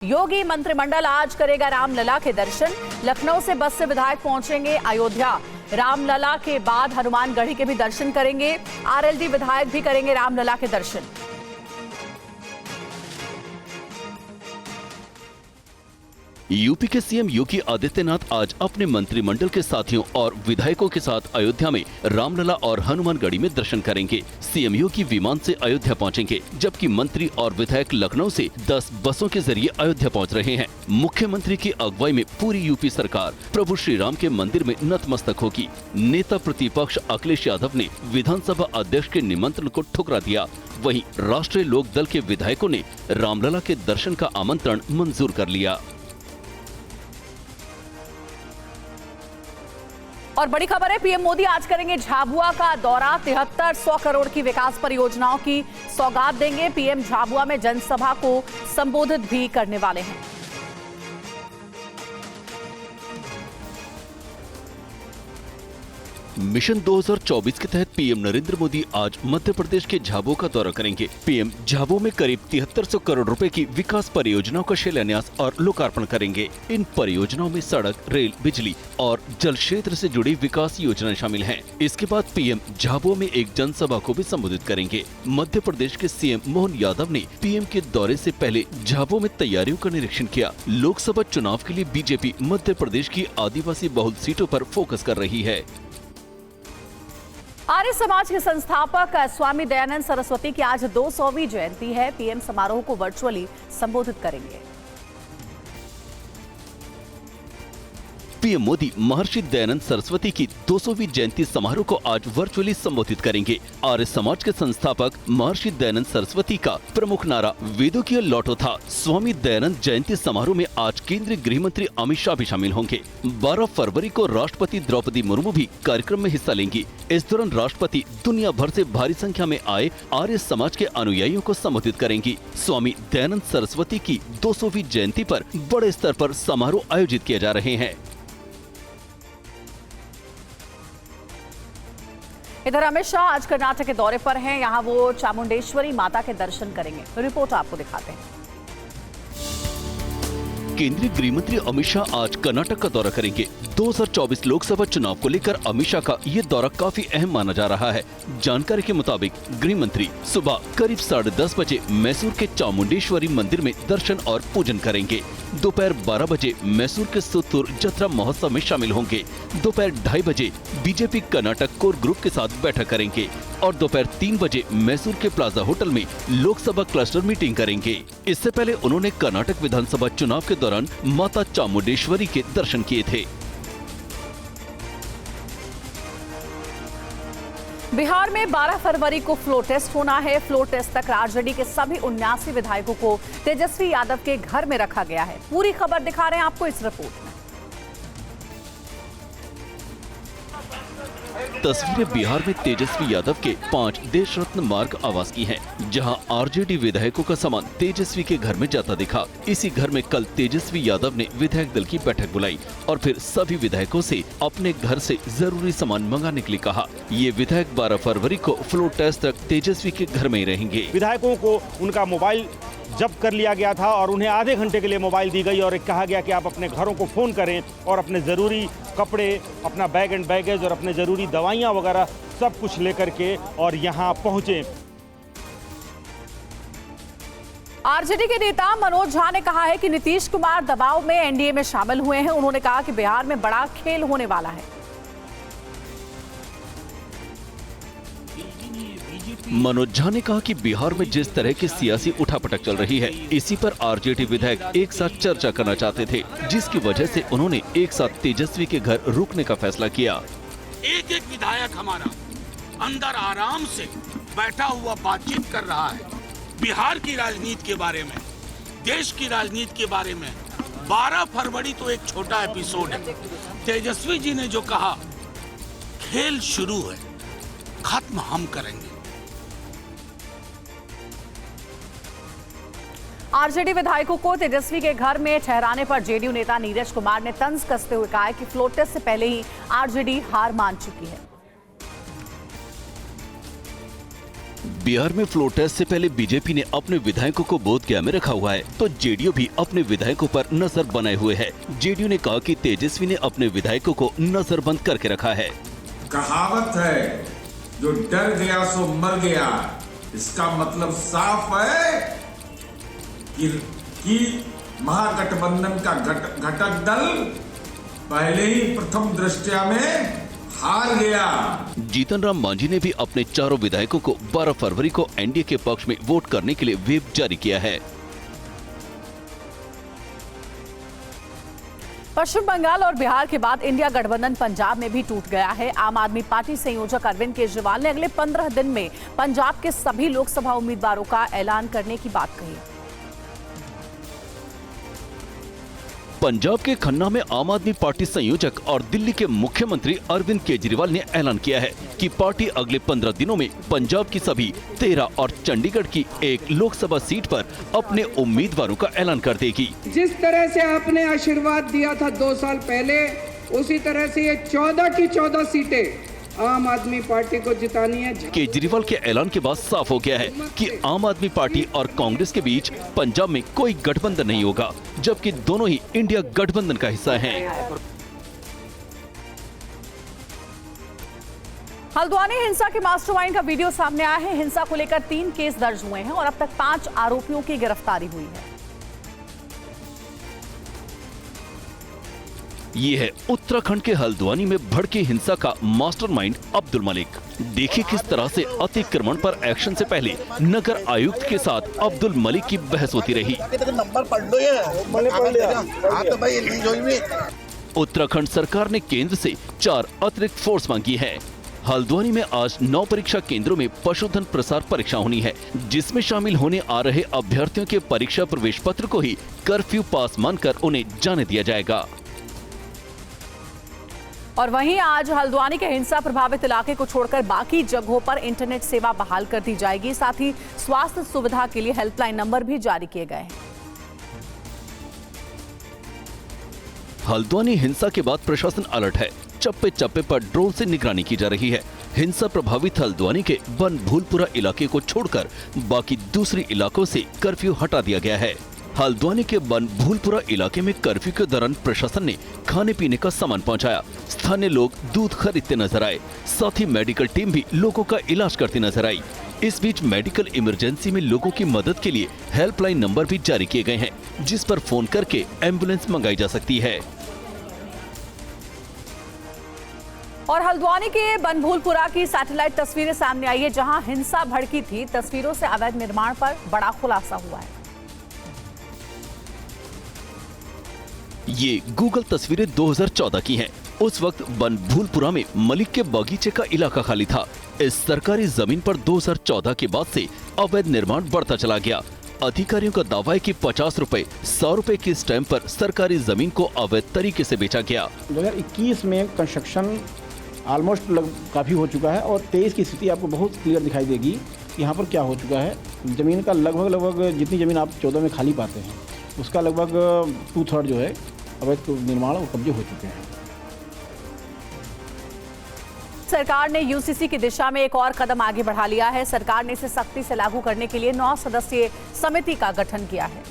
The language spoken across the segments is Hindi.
योगी मंत्रिमंडल आज करेगा रामलला के दर्शन। लखनऊ से बस से विधायक पहुंचेंगे अयोध्या। रामलला के बाद हनुमानगढ़ी के भी दर्शन करेंगे। आरएलडी विधायक भी करेंगे रामलला के दर्शन। यूपी के सीएम योगी आदित्यनाथ आज अपने मंत्रिमंडल के साथियों और विधायकों के साथ अयोध्या में रामलला और हनुमानगढ़ी में दर्शन करेंगे। सीएम योगी विमान से अयोध्या पहुंचेंगे, जबकि मंत्री और विधायक लखनऊ से 10 बसों के जरिए अयोध्या पहुंच रहे हैं। मुख्यमंत्री की अगुवाई में पूरी यूपी सरकार प्रभु श्री राम के मंदिर में नतमस्तक होगी। नेता प्रतिपक्ष अखिलेश यादव ने विधानसभा अध्यक्ष के निमंत्रण को ठुकरा दिया। वहीं राष्ट्रीय लोक दल के विधायकों ने रामलला के दर्शन का आमंत्रण मंजूर कर लिया। और बड़ी खबर है, पीएम मोदी आज करेंगे झाबुआ का दौरा। 7300 करोड़ की विकास परियोजनाओं की सौगात देंगे। पीएम झाबुआ में जनसभा को संबोधित भी करने वाले हैं। मिशन 2024 के तहत पीएम नरेंद्र मोदी आज मध्य प्रदेश के झाबुआ का दौरा करेंगे। पीएम झाबुआ में करीब 7300 करोड़ रुपए की विकास परियोजनाओं का शिलान्यास और लोकार्पण करेंगे। इन परियोजनाओं में सड़क, रेल, बिजली और जल क्षेत्र से जुड़ी विकास योजनाएं शामिल हैं। इसके बाद पीएम झाबुआ में एक जनसभा को भी संबोधित करेंगे। मध्य प्रदेश के सीएम मोहन यादव ने पीएम के दौरे से पहले झाबुआ में तैयारियों का निरीक्षण किया। लोकसभा चुनाव के लिए बीजेपी मध्य प्रदेश की आदिवासी बहुल सीटों पर फोकस कर रही है। आर्य समाज के संस्थापक स्वामी दयानंद सरस्वती की आज 200वीं जयंती है। पीएम समारोह को वर्चुअली संबोधित करेंगे। पीएम मोदी महर्षि दयानंद सरस्वती की 200वीं जयंती समारोह को आज वर्चुअली संबोधित करेंगे। आर्य समाज के संस्थापक महर्षि दयानंद सरस्वती का प्रमुख नारा वेदों की ओर लौटो था। स्वामी दयानंद जयंती समारोह में आज केंद्रीय गृह मंत्री अमित शाह भी शामिल होंगे। 12 फरवरी को राष्ट्रपति द्रौपदी मुर्मू भी कार्यक्रम में हिस्सा लेंगी। इस दौरान राष्ट्रपति दुनिया भर से भारी संख्या में आए आर्य समाज के अनुयायियों को संबोधित करेंगी। स्वामी दयानंद सरस्वती की 200वीं जयंती पर बड़े स्तर पर समारोह आयोजित किए जा रहे हैं। इधर अमित शाह आज कर्नाटक के दौरे पर हैं। यहां वो चामुंडेश्वरी माता के दर्शन करेंगे। रिपोर्ट आपको दिखाते हैं। केंद्रीय गृह मंत्री अमित शाह आज कर्नाटक का दौरा करेंगे। 2024 लोकसभा चुनाव को लेकर अमित शाह का ये दौरा काफी अहम माना जा रहा है। जानकारी के मुताबिक गृह मंत्री सुबह करीब 10:30 बजे मैसूर के चामुंडेश्वरी मंदिर में दर्शन और पूजन करेंगे। दोपहर 12 बजे मैसूर के सुत्तूर जत्रा महोत्सव में शामिल होंगे। दोपहर 2:30 बजे बीजेपी कर्नाटक कोर ग्रुप के साथ बैठक करेंगे और दोपहर 3 बजे मैसूर के प्लाजा होटल में लोकसभा क्लस्टर मीटिंग करेंगे। इससे पहले उन्होंने कर्नाटक विधानसभा चुनाव के दौरान माता चामुंडेश्वरी के दर्शन किए थे। बिहार में 12 फरवरी को फ्लोर टेस्ट होना है। फ्लोर टेस्ट तक आरजेडी के सभी 79 विधायकों को तेजस्वी यादव के घर में रखा गया है। पूरी खबर दिखा रहे हैं आपको इस रिपोर्ट में। तस्वीरें बिहार में तेजस्वी यादव के 5 देश रत्न मार्ग आवास की हैं, जहां आरजेडी विधायकों का सामान तेजस्वी के घर में जाता दिखा। इसी घर में कल तेजस्वी यादव ने विधायक दल की बैठक बुलाई और फिर सभी विधायकों से अपने घर से जरूरी सामान मंगाने के लिए कहा। ये विधायक 12 फरवरी को फ्लोर टेस्ट तक तेजस्वी के घर में ही रहेंगे। विधायकों को उनका मोबाइल जब्त कर लिया गया था और उन्हें आधे घंटे के लिए मोबाइल दी गई और कहा गया कि आप अपने घरों को फोन करें और अपने ज़रूरी कपड़े, अपना बैग एंड बैगेज और अपने ज़रूरी दवाइयाँ वगैरह सब कुछ लेकर के और यहाँ पहुँचे। आरजेडी के नेता मनोज झा ने कहा है कि नीतीश कुमार दबाव में एनडीए में शामिल हुए हैं। उन्होंने कहा कि बिहार में बड़ा खेल होने वाला है। मनोज झा ने कहा कि बिहार में जिस तरह की सियासी उठापटक चल रही है, इसी पर आरजेडी विधायक एक साथ चर्चा करना चाहते थे, जिसकी वजह से उन्होंने एक साथ तेजस्वी के घर रुकने का फैसला किया। एक एक विधायक हमारा अंदर आराम से बैठा हुआ बातचीत कर रहा है बिहार की राजनीति के बारे में, देश की राजनीति के बारे में। 12 फरवरी तो एक छोटा एपिसोड है। तेजस्वी जी ने जो कहा, खेल शुरू है, खत्म हम करेंगे। आरजेडी विधायकों को तेजस्वी के घर में ठहराने पर जेडीयू नेता नीरज कुमार ने तंज कसते हुए कहा कि फ्लोर टेस्ट से पहले ही आरजेडी हार मान चुकी है। बिहार में फ्लोर टेस्ट से पहले बीजेपी ने अपने विधायकों को बोधगया में रखा हुआ है, तो जेडीयू भी अपने विधायकों पर नजर बनाए हुए है। जेडीयू ने कहा कि तेजस्वी ने अपने विधायकों को नजरबंद करके रखा है। कहावत है, जो डर गया सो मर गया। इसका मतलब साफ है कि महागठबंधन का घटक दल पहले ही प्रथम दृष्टया में हार गया। जीतन राम मांझी ने भी अपने चारों विधायकों को 12 फरवरी को एनडीए के पक्ष में वोट करने के लिए व्हिप जारी किया है। पश्चिम बंगाल और बिहार के बाद इंडिया गठबंधन पंजाब में भी टूट गया है। आम आदमी पार्टी संयोजक अरविंद केजरीवाल ने अगले 15 दिन में पंजाब के सभी लोकसभा उम्मीदवारों का ऐलान करने की बात कही। पंजाब के खन्ना में आम आदमी पार्टी संयोजक और दिल्ली के मुख्यमंत्री अरविंद केजरीवाल ने ऐलान किया है कि पार्टी अगले 15 दिनों में पंजाब की सभी 13 और चंडीगढ़ की एक लोकसभा सीट पर अपने उम्मीदवारों का ऐलान कर देगी। जिस तरह से आपने आशीर्वाद दिया था 2 साल पहले, उसी तरह से ये 14 की 14 सीटें आम आदमी पार्टी को जितानी है। केजरीवाल के ऐलान के बाद साफ हो गया है कि आम आदमी पार्टी और कांग्रेस के बीच पंजाब में कोई गठबंधन नहीं होगा, जबकि दोनों ही इंडिया गठबंधन का हिस्सा हैं। हल्द्वानी हिंसा के मास्टरमाइंड का वीडियो सामने आया है। हिंसा को लेकर 3 केस दर्ज हुए हैं और अब तक 5 आरोपियों की गिरफ्तारी हुई है। ये है उत्तराखंड के हल्द्वानी में भड़की हिंसा का मास्टरमाइंड अब्दुल मलिक। देखिए किस तरह से अतिक्रमण पर एक्शन से पहले नगर आयुक्त के साथ अब्दुल मलिक की बहस होती रही। उत्तराखंड सरकार ने केंद्र से 4 अतिरिक्त फोर्स मांगी है। हल्द्वानी में आज 9 परीक्षा केंद्रों में पशुधन प्रसार परीक्षा होनी है, जिसमें शामिल होने आ रहे अभ्यर्थियों के परीक्षा प्रवेश पत्र को ही कर्फ्यू पास मानकर उन्हें जाने दिया जाएगा। और वहीं आज हल्द्वानी के हिंसा प्रभावित इलाके को छोड़कर बाकी जगहों पर इंटरनेट सेवा बहाल कर दी जाएगी। साथ ही स्वास्थ्य सुविधा के लिए हेल्पलाइन नंबर भी जारी किए गए हैं। हल्द्वानी हिंसा के बाद प्रशासन अलर्ट है। चप्पे चप्पे पर ड्रोन से निगरानी की जा रही है। हिंसा प्रभावित हल्द्वानी के बन भूलपुरा इलाके को छोड़कर बाकी दूसरे इलाकों से कर्फ्यू हटा दिया गया है। हल्द्वानी के बन भूलपुरा इलाके में कर्फ्यू के दौरान प्रशासन ने खाने पीने का सामान पहुंचाया। स्थानीय लोग दूध खरीदते नजर आए। साथ ही मेडिकल टीम भी लोगों का इलाज करती नजर आई। इस बीच मेडिकल इमरजेंसी में लोगों की मदद के लिए हेल्पलाइन नंबर भी जारी किए गए हैं, जिस पर फोन करके एम्बुलेंस मंगाई जा सकती है। और हल्द्वानी के बनभूलपुरा की सैटेलाइट तस्वीरें सामने आई है, जहां हिंसा भड़की थी। तस्वीरों से अवैध निर्माण पर बड़ा खुलासा हुआ है। ये गूगल तस्वीरें 2014 की हैं। उस वक्त बनभूलपुरा में मलिक के बगीचे का इलाका खाली था। इस सरकारी जमीन पर 2014 के बाद से अवैध निर्माण बढ़ता चला गया। अधिकारियों का दावा है कि 50 रुपए 100 रुपए की स्टैंप पर सरकारी जमीन को अवैध तरीके से बेचा गया। 2021 में कंस्ट्रक्शन ऑलमोस्ट काफ़ी हो चुका है और 23 की स्थिति आपको बहुत क्लियर दिखाई देगी। यहाँ पर क्या हो चुका है, ज़मीन का लगभग जितनी ज़मीन आप 14 में खाली पाते हैं, उसका लगभग 2/3 जो है अवैध निर्माण और कब्जे हो चुके हैं। सरकार ने यूसीसी की दिशा में एक और कदम आगे बढ़ा लिया है। सरकार ने इसे सख्ती से लागू करने के लिए 9 सदस्यीय समिति का गठन किया है।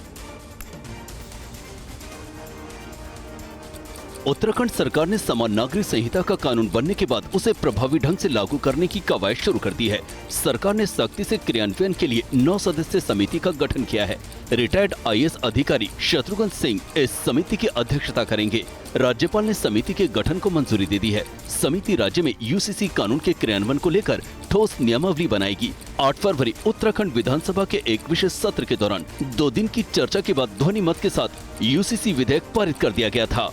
उत्तराखंड सरकार ने समान नागरिक संहिता का कानून बनने के बाद उसे प्रभावी ढंग से लागू करने की कवायद शुरू कर दी है। सरकार ने सख्ती से क्रियान्वयन के लिए 9 सदस्यीय समिति का गठन किया है। रिटायर्ड आईएएस अधिकारी शत्रुघ्न सिंह इस समिति की अध्यक्षता करेंगे। राज्यपाल ने समिति के गठन को मंजूरी दे दी है। समिति राज्य में यूसीसी कानून के क्रियान्वयन को लेकर ठोस नियमावली बनाएगी। 8 फरवरी उत्तराखंड विधानसभा के एक विशेष सत्र के दौरान 2 दिन की चर्चा के बाद ध्वनि मत के साथ यूसीसी विधेयक पारित कर दिया गया था।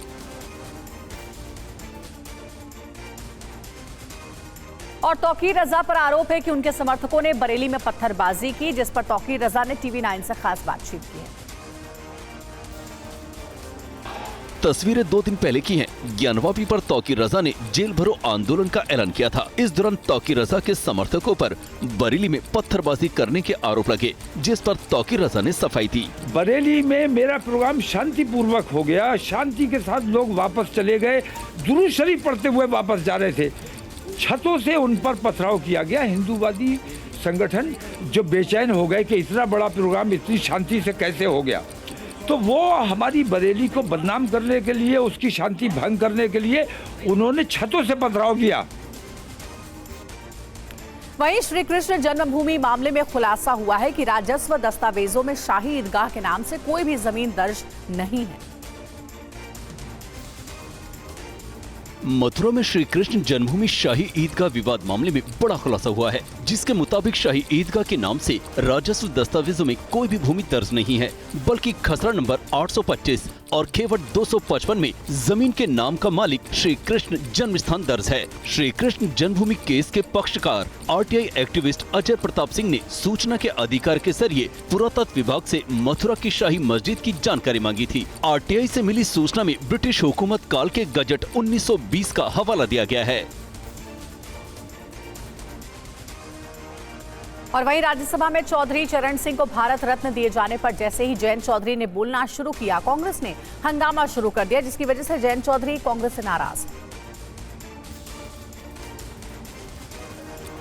और तौकीर रजा पर आरोप है कि उनके समर्थकों ने बरेली में पत्थरबाजी की, जिस पर तौकीर रजा ने TV9 से खास बातचीत की है। तस्वीरें 2 दिन पहले की हैं। ज्ञानवापी पर तौकीर रजा ने जेल भरो आंदोलन का ऐलान किया था। इस दौरान तौकीर रजा के समर्थकों पर बरेली में पत्थरबाजी करने के आरोप लगे, जिस पर तौकीर रजा ने सफाई दी। बरेली में मेरा प्रोग्राम शांतिपूर्वक हो गया, शांति के साथ लोग वापस चले गए, दुरूद शरीफ पढ़ते हुए वापस जा रहे थे। छतों से उन पर पथराव किया गया। हिंदूवादी संगठन जो बेचैन हो गए कि इतना बड़ा प्रोग्राम इतनी शांति से कैसे हो गया। तो वो हमारी बरेली को बदनाम करने के लिए, उसकी शांति भंग करने के लिए उन्होंने छतों से पथराव किया। वहीं श्री कृष्ण जन्मभूमि मामले में खुलासा हुआ है कि राजस्व दस्तावेजों में शाही ईदगाह के नाम से कोई भी जमीन दर्ज नहीं है। मथुरा में श्री कृष्ण जन्मभूमि शाही ईदगाह विवाद मामले में बड़ा खुलासा हुआ है, जिसके मुताबिक शाही ईदगाह के नाम से राजस्व दस्तावेजों में कोई भी भूमि दर्ज नहीं है, बल्कि खसरा नंबर 825 और खेवट 255 में जमीन के नाम का मालिक श्री कृष्ण जन्म स्थान दर्ज है। श्री कृष्ण जन्मभूमि केस के पक्षकार आरटीआई एक्टिविस्ट अजय प्रताप सिंह ने सूचना के अधिकार के जरिए पुरातत्व विभाग से मथुरा की शाही मस्जिद की जानकारी मांगी थी। आरटीआई से मिली सूचना में ब्रिटिश हुकूमत काल के गजट 1920 का हवाला दिया गया है। और वहीं राज्यसभा में चौधरी चरण सिंह को भारत रत्न दिए जाने पर जैसे ही जयंत चौधरी ने बोलना शुरू किया, कांग्रेस ने हंगामा शुरू कर दिया, जिसकी वजह से जयंत चौधरी कांग्रेस से नाराज।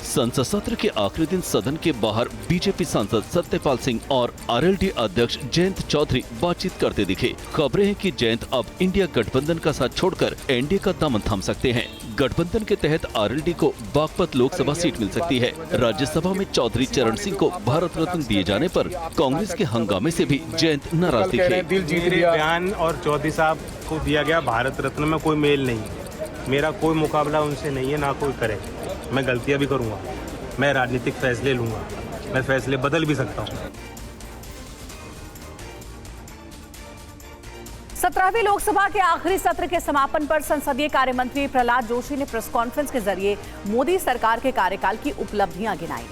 संसद सत्र के आखिरी दिन सदन के बाहर बीजेपी सांसद सत्यपाल सिंह और आरएलडी अध्यक्ष जयंत चौधरी बातचीत करते दिखे। खबरें हैं कि जयंत अब इंडिया गठबंधन का साथ छोड़कर एनडीए का दामन थाम सकते हैं। गठबंधन के तहत आरएलडी को बागपत लोकसभा सीट मिल सकती है। राज्यसभा में चौधरी चरण सिंह को भारत रत्न दिए जाने पर कांग्रेस के हंगामे से भी जयंत नाराज दिखे। बयान और चौधरी साहब को दिया गया भारत रत्न में कोई मेल नहीं, मेरा कोई मुकाबला उनसे नहीं है, ना कोई करे। मैं गलतियां भी करूंगा, मैं राजनीतिक फैसले लूंगा, मैं फैसले बदल भी सकता हूं। 17वीं लोकसभा के आखिरी सत्र के समापन पर संसदीय कार्य मंत्री प्रहलाद जोशी ने प्रेस कॉन्फ्रेंस के जरिए मोदी सरकार के कार्यकाल की उपलब्धियां गिनाई।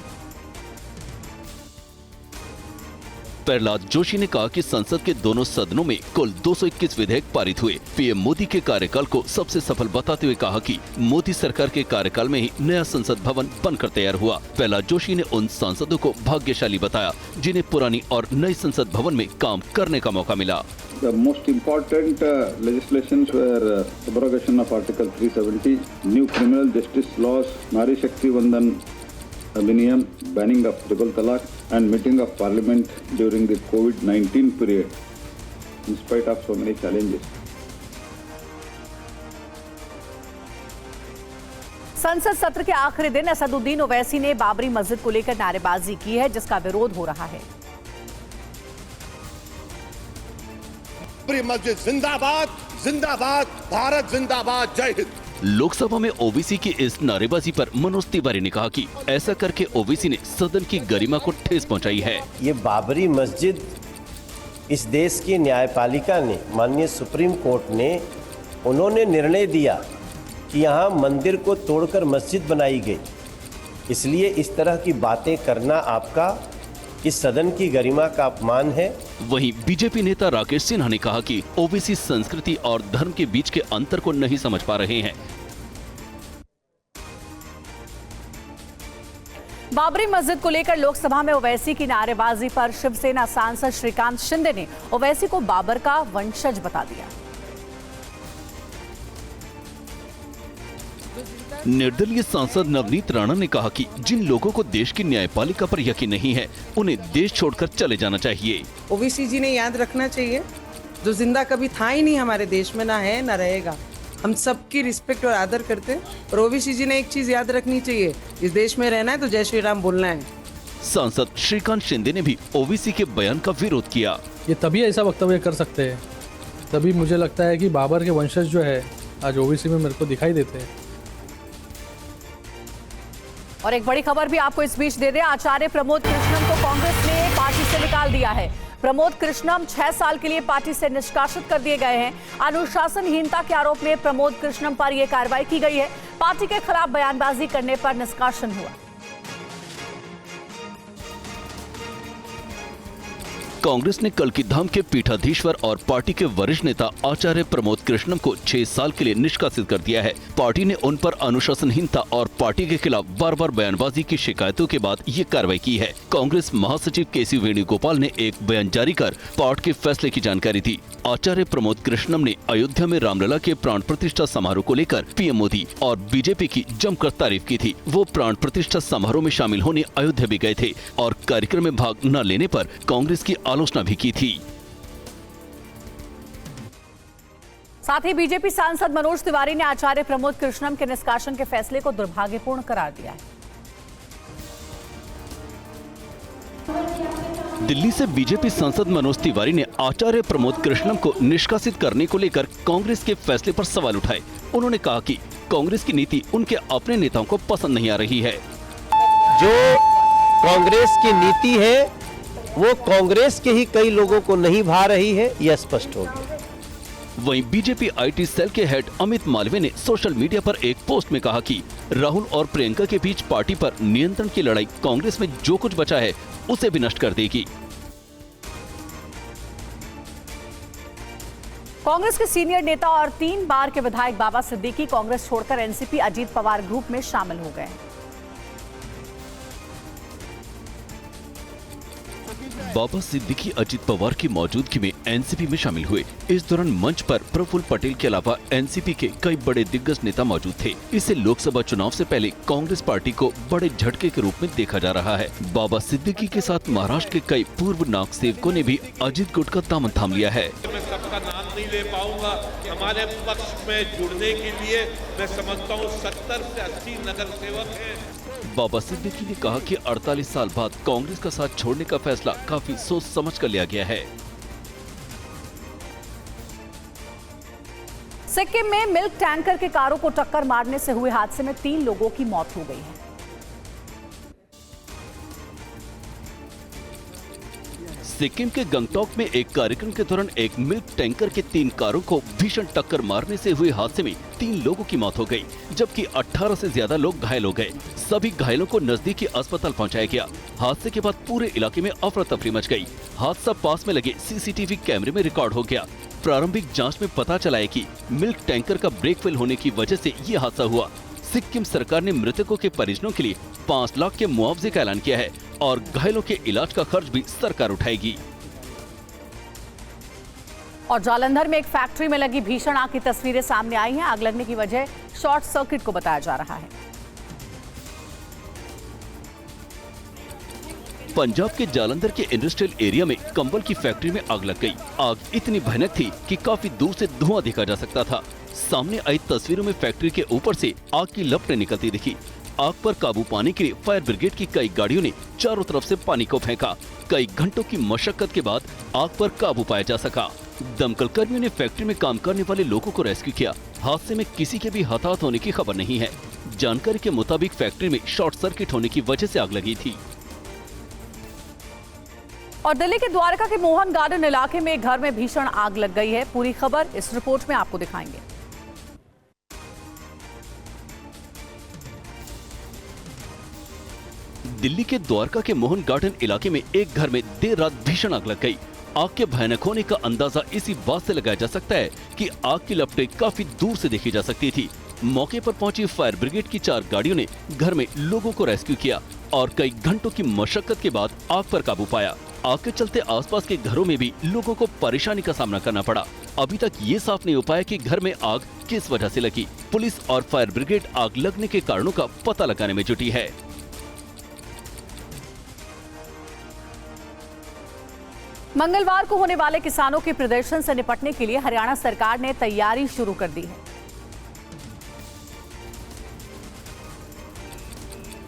प्रहलाद जोशी ने कहा कि संसद के दोनों सदनों में कुल 221 विधेयक पारित हुए। पीएम मोदी के कार्यकाल को सबसे सफल बताते हुए कहा कि मोदी सरकार के कार्यकाल में ही नया संसद भवन बनकर तैयार हुआ। प्रहलाद जोशी ने उन सांसदों को भाग्यशाली बताया जिन्हें पुरानी और नई संसद भवन में काम करने का मौका मिला। The most important legislations were abrogation of Article 370, new criminal justice laws, Nari Shakti Vandan Abhiniyam, banning of triple talaq, and meeting of Parliament during the COVID-19 period, in spite of so many challenges. संसद सत्र के आखिरी दिन असदुद्दीन ओवैसी ने बाबरी मस्जिद को लेकर नारेबाजी की है, जिसका विरोध हो रहा है। बाबरी मस्जिद जिंदाबाद, जिंदाबाद, भारत जिंदाबाद, जय हिंद। लोकसभा में ओबीसी की इस नारेबाजी पर मनोज तिवारी ने कहा कि ऐसा करके ओबीसी ने सदन की गरिमा को ठेस पहुंचाई है। ये बाबरी मस्जिद इस देश की न्यायपालिका ने, माननीय सुप्रीम कोर्ट ने, उन्होंने निर्णय दिया कि यहाँ मंदिर को तोड़कर मस्जिद बनाई गई, इसलिए इस तरह की बातें करना आपका इस सदन की गरिमा का अपमान है। वहीं बीजेपी नेता राकेश सिन्हा ने कहा कि ओबीसी संस्कृति और धर्म के बीच के अंतर को नहीं समझ पा रहे हैं। बाबरी मस्जिद को लेकर लोकसभा में ओवैसी की नारेबाजी पर शिवसेना सांसद श्रीकांत शिंदे ने ओवैसी को बाबर का वंशज बता दिया। निर्दलीय सांसद नवनीत राणा ने कहा कि जिन लोगों को देश की न्यायपालिका पर यकीन नहीं है, उन्हें देश छोड़कर चले जाना चाहिए। ओवैसी जी ने याद रखना चाहिए, जो जिंदा कभी था ही नहीं हमारे देश में, ना है ना रहेगा। हम सबकी रिस्पेक्ट और आदर करते हैं, और ओवैसी जी ने एक चीज याद रखनी चाहिए, इस देश में रहना है तो जय श्री राम बोलना है। सांसद श्रीकांत शिंदे ने भी ओवैसी के बयान का विरोध किया। ये तभी ऐसा वक्तव्य कर सकते हैं, तभी मुझे लगता है कि बाबर के वंशज जो है आज ओवैसी में मेरे को दिखाई देते हैं। और एक बड़ी खबर भी आपको इस बीच दे दें, आचार्य प्रमोद कृष्णम को कांग्रेस ने पार्टी से निकाल दिया है। प्रमोद कृष्णम 6 साल के लिए पार्टी से निष्कासित कर दिए गए हैं। अनुशासनहीनता के आरोप में प्रमोद कृष्णम पर यह कार्रवाई की गई है। पार्टी के खिलाफ बयानबाजी करने पर निष्कासन हुआ। कांग्रेस ने कल की धाम के पीठाधीश्वर और पार्टी के वरिष्ठ नेता आचार्य प्रमोद कृष्णम को 6 साल के लिए निष्कासित कर दिया है। पार्टी ने उन पर अनुशासनहीनता और पार्टी के खिलाफ बार बार बयानबाजी की शिकायतों के बाद ये कार्रवाई की है। कांग्रेस महासचिव केसी वेणुगोपाल ने एक बयान जारी कर पार्टी के फैसले की जानकारी दी। आचार्य प्रमोद कृष्णम ने अयोध्या में रामलला के प्राण प्रतिष्ठा समारोह को लेकर पीएम मोदी और बीजेपी की जमकर तारीफ की थी। वो प्राण प्रतिष्ठा समारोह में शामिल होने अयोध्या भी गए थे और कार्यक्रम में भाग न लेने पर कांग्रेस की आलोचना भी की थी। साथ ही बीजेपी सांसद मनोज तिवारी ने आचार्य प्रमोद कृष्णम के निष्कासन के फैसले को दुर्भाग्यपूर्ण करार दिया है। दिल्ली से बीजेपी सांसद मनोज तिवारी ने आचार्य प्रमोद कृष्णम को निष्कासित करने को लेकर कांग्रेस के फैसले पर सवाल उठाए। उन्होंने कहा कि कांग्रेस की नीति उनके अपने नेताओं को पसंद नहीं आ रही है। जो कांग्रेस की नीति है वो कांग्रेस के ही कई लोगों को नहीं भा रही है, यह स्पष्ट हो गया। वहीं बीजेपी आईटी सेल के हेड अमित मालवीय ने सोशल मीडिया पर एक पोस्ट में कहा कि राहुल और प्रियंका के बीच पार्टी पर नियंत्रण की लड़ाई कांग्रेस में जो कुछ बचा है उसे भी नष्ट कर देगी। कांग्रेस के सीनियर नेता और 3 बार के विधायक बाबा सिद्दीकी कांग्रेस छोड़कर एनसीपी अजीत पवार ग्रुप में शामिल हो गए। बाबा सिद्दीकी अजीत पवार की मौजूदगी में एनसीपी में शामिल हुए। इस दौरान मंच पर प्रफुल्ल पटेल के अलावा एनसीपी के कई बड़े दिग्गज नेता मौजूद थे। इससे लोकसभा चुनाव से पहले कांग्रेस पार्टी को बड़े झटके के रूप में देखा जा रहा है। बाबा सिद्दीकी के साथ महाराष्ट्र के कई पूर्व नाग सेवकों ने भी अजीत गुट का दामन थाम लिया है। मैं सबका नाम नहीं ले पाऊंगा। हमारे पक्ष में जुड़ने के लिए मैं समझता हूँ 70 से 80 नगर सेवक हैं। बाबा सिद्दीकी ने कहा कि 48 साल बाद कांग्रेस का साथ छोड़ने का फैसला काफी सोच समझ कर लिया गया है। सिक्किम में मिल्क टैंकर के कारों को टक्कर मारने से हुए हादसे में 3 लोगों की मौत हो गई है। सिक्किम के गंगटोक में एक कार्यक्रम के दौरान एक मिल्क टैंकर के 3 कारों को भीषण टक्कर मारने से हुए हादसे में 3 लोगों की मौत हो गई, जबकि 18 से ज्यादा लोग घायल हो गए। सभी घायलों को नजदीकी अस्पताल पहुंचाया गया। हादसे के बाद पूरे इलाके में अफरा तफरी मच गई। हादसा पास में लगे सीसीटीवी कैमरे में रिकॉर्ड हो गया। प्रारंभिक जाँच में पता चला है कि मिल्क टैंकर का ब्रेक फेल होने की वजह से ये हादसा हुआ। सिक्किम सरकार ने मृतकों के परिजनों के लिए 5 लाख के मुआवजे का ऐलान किया है और घायलों के इलाज का खर्च भी सरकार उठाएगी। और जालंधर में एक फैक्ट्री में लगी भीषण आग की तस्वीरें सामने आई हैं। आग लगने की वजह शॉर्ट सर्किट को बताया जा रहा है। पंजाब के जालंधर के इंडस्ट्रियल एरिया में कंबल की फैक्ट्री में आग लग गई। आग इतनी भयानक थी कि काफी दूर से धुआं देखा जा सकता था। सामने आई तस्वीरों में फैक्ट्री के ऊपर से आग की लपटें निकलती दिखी। आग पर काबू पाने के लिए फायर ब्रिगेड की कई गाड़ियों ने चारों तरफ से पानी को फेंका। कई घंटों की मशक्कत के बाद आग पर काबू पाया जा सका। दमकल कर्मियों ने फैक्ट्री में काम करने वाले लोगों को रेस्क्यू किया। हादसे में किसी के भी हताहत होने की खबर नहीं है। जानकारी के मुताबिक फैक्ट्री में शॉर्ट सर्किट होने की वजह से आग लगी थी। और दिल्ली के द्वारका के मोहन गार्डन इलाके में एक घर में भीषण आग लग गई है। पूरी खबर इस रिपोर्ट में आपको दिखाएंगे। दिल्ली के द्वारका के मोहन गार्डन इलाके में एक घर में देर रात भीषण आग लग गई। आग के भयानक होने का अंदाजा इसी बात से लगाया जा सकता है कि आग की लपटें काफी दूर से देखी जा सकती थी। मौके पर पहुंची फायर ब्रिगेड की 4 गाड़ियों ने घर में लोगों को रेस्क्यू किया और कई घंटों की मशक्कत के बाद आग पर काबू पाया। आग के चलते आसपास के घरों में भी लोगों को परेशानी का सामना करना पड़ा। अभी तक ये साफ नहीं हो पाया कि घर में आग किस वजह से लगी। पुलिस और फायर ब्रिगेड आग लगने के कारणों का पता लगाने में जुटी है। मंगलवार को होने वाले किसानों के प्रदर्शन से निपटने के लिए हरियाणा सरकार ने तैयारी शुरू कर दी है।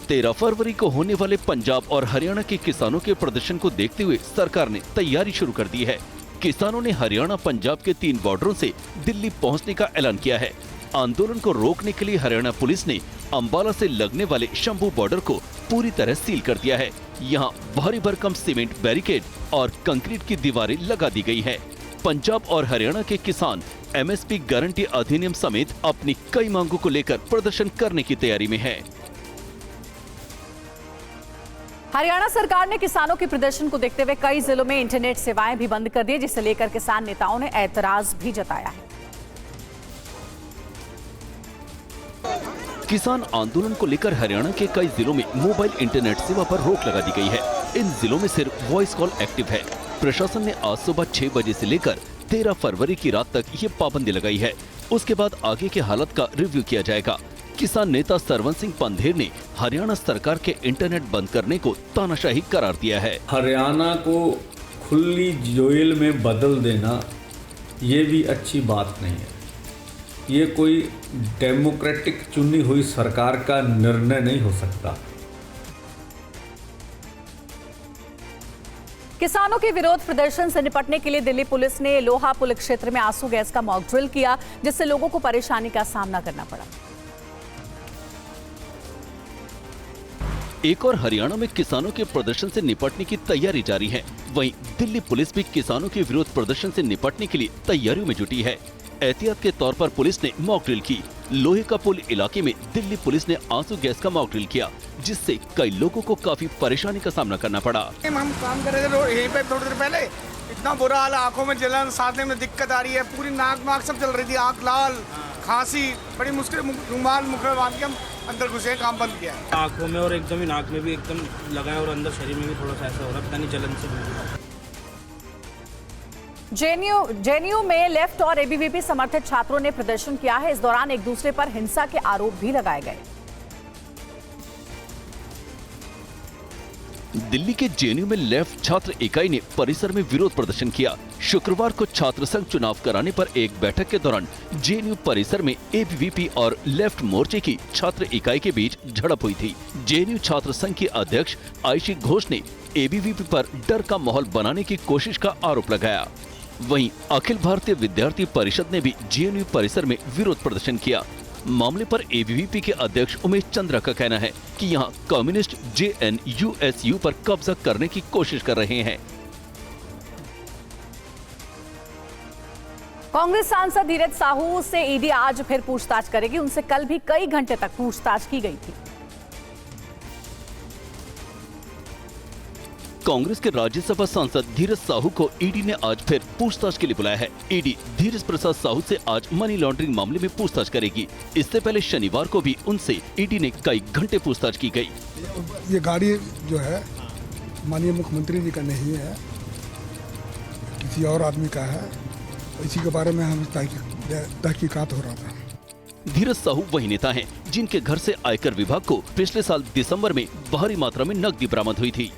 13 फरवरी को होने वाले पंजाब और हरियाणा के किसानों के प्रदर्शन को देखते हुए सरकार ने तैयारी शुरू कर दी है। किसानों ने हरियाणा पंजाब के 3 बॉर्डरों से दिल्ली पहुंचने का ऐलान किया है। आंदोलन को रोकने के लिए हरियाणा पुलिस ने अंबाला से लगने वाले शंभू बॉर्डर को पूरी तरह सील कर दिया है। यहाँ भारी भरकम सीमेंट बैरिकेड और कंक्रीट की दीवारें लगा दी गई है। पंजाब और हरियाणा के किसान एमएसपी गारंटी अधिनियम समेत अपनी कई मांगों को लेकर प्रदर्शन करने की तैयारी में है। हरियाणा सरकार ने किसानों के प्रदर्शन को देखते हुए कई जिलों में इंटरनेट सेवाएं भी बंद कर दी, जिसे लेकर किसान नेताओं ने ऐतराज भी जताया है। किसान आंदोलन को लेकर हरियाणा के कई जिलों में मोबाइल इंटरनेट सेवा पर रोक लगा दी गई है। इन जिलों में सिर्फ वॉइस कॉल एक्टिव है। प्रशासन ने आज सुबह 6 बजे से लेकर 13 फरवरी की रात तक ये पाबंदी लगाई है। उसके बाद आगे के हालत का रिव्यू किया जाएगा। किसान नेता सरवन सिंह पंधेर ने हरियाणा सरकार के इंटरनेट बंद करने को तानाशाही करार दिया है। हरियाणा को खुली जेल में बदल देना ये भी अच्छी बात नहीं है। ये कोई डेमोक्रेटिक चुनी हुई सरकार का निर्णय नहीं हो सकता। किसानों के विरोध प्रदर्शन से निपटने के लिए दिल्ली पुलिस ने लोहा पुल क्षेत्र में आंसू गैस का मॉक ड्रिल किया, जिससे लोगों को परेशानी का सामना करना पड़ा। एक और हरियाणा में किसानों के प्रदर्शन से निपटने की तैयारी जारी है। वहीं दिल्ली पुलिस भी किसानों के विरोध प्रदर्शन से निपटने के लिए तैयारियों में जुटी है। एहतियात के तौर पर पुलिस ने मॉक ड्रिल की। लोहे का पुल इलाके में दिल्ली पुलिस ने आंसू गैस का मॉक ड्रिल किया, जिससे कई लोगों को काफी परेशानी का सामना करना पड़ा। हम काम कर रहे थे यहीं पे थोड़ी देर पहले, इतना बुरा हाल, आंखों में जलन, सांसने में दिक्कत आ रही है, पूरी नाक सब चल रही थी, आंख लाल, खांसी, बड़ी मुश्किल, रुमाल मुख में बांध के हम अंदर घुसे, काम बंद किया। आंखों में और एकदम ही नाक में भी एकदम लगा है और अंदर शरीर में भी थोड़ा सा ऐसा हो रहा है, पता नहीं जलन से। जेएनयू में लेफ्ट और एबीवीपी समर्थित छात्रों ने प्रदर्शन किया है। इस दौरान एक दूसरे पर हिंसा के आरोप भी लगाए गए। दिल्ली के जेएनयू में लेफ्ट छात्र इकाई ने परिसर में विरोध प्रदर्शन किया। शुक्रवार को छात्र संघ चुनाव कराने पर एक बैठक के दौरान जेएनयू परिसर में एबीवीपी और लेफ्ट मोर्चे की छात्र इकाई के बीच झड़प हुई थी। जेएनयू छात्र संघ की अध्यक्ष आयशी घोष ने एबीवीपी पर डर का माहौल बनाने की कोशिश का आरोप लगाया। वहीं अखिल भारतीय विद्यार्थी परिषद ने भी जेएनयू परिसर में विरोध प्रदर्शन किया। मामले पर एबीवीपी के अध्यक्ष उमेश चंद्रा का कहना है कि यहां कम्युनिस्ट जेएनयूएसयू पर कब्जा करने की कोशिश कर रहे हैं। कांग्रेस सांसद धीरज साहू से ईडी आज फिर पूछताछ करेगी। उनसे कल भी कई घंटे तक पूछताछ की गई थी। कांग्रेस के राज्यसभा सांसद धीरज साहू को ईडी ने आज फिर पूछताछ के लिए बुलाया है। ईडी धीरज प्रसाद साहू से आज मनी लॉन्ड्रिंग मामले में पूछताछ करेगी। इससे पहले शनिवार को भी उनसे ईडी ने कई घंटे पूछताछ की गई। ये गाड़ी जो है माननीय मुख्यमंत्री जी का नहीं है, किसी और आदमी का है। इसी के बारे में हम तहकीकात हो रहा था। धीरज साहू वही नेता हैं जिनके घर से आयकर विभाग को पिछले साल दिसंबर में भारी मात्रा में नकदी बरामद हुई थी।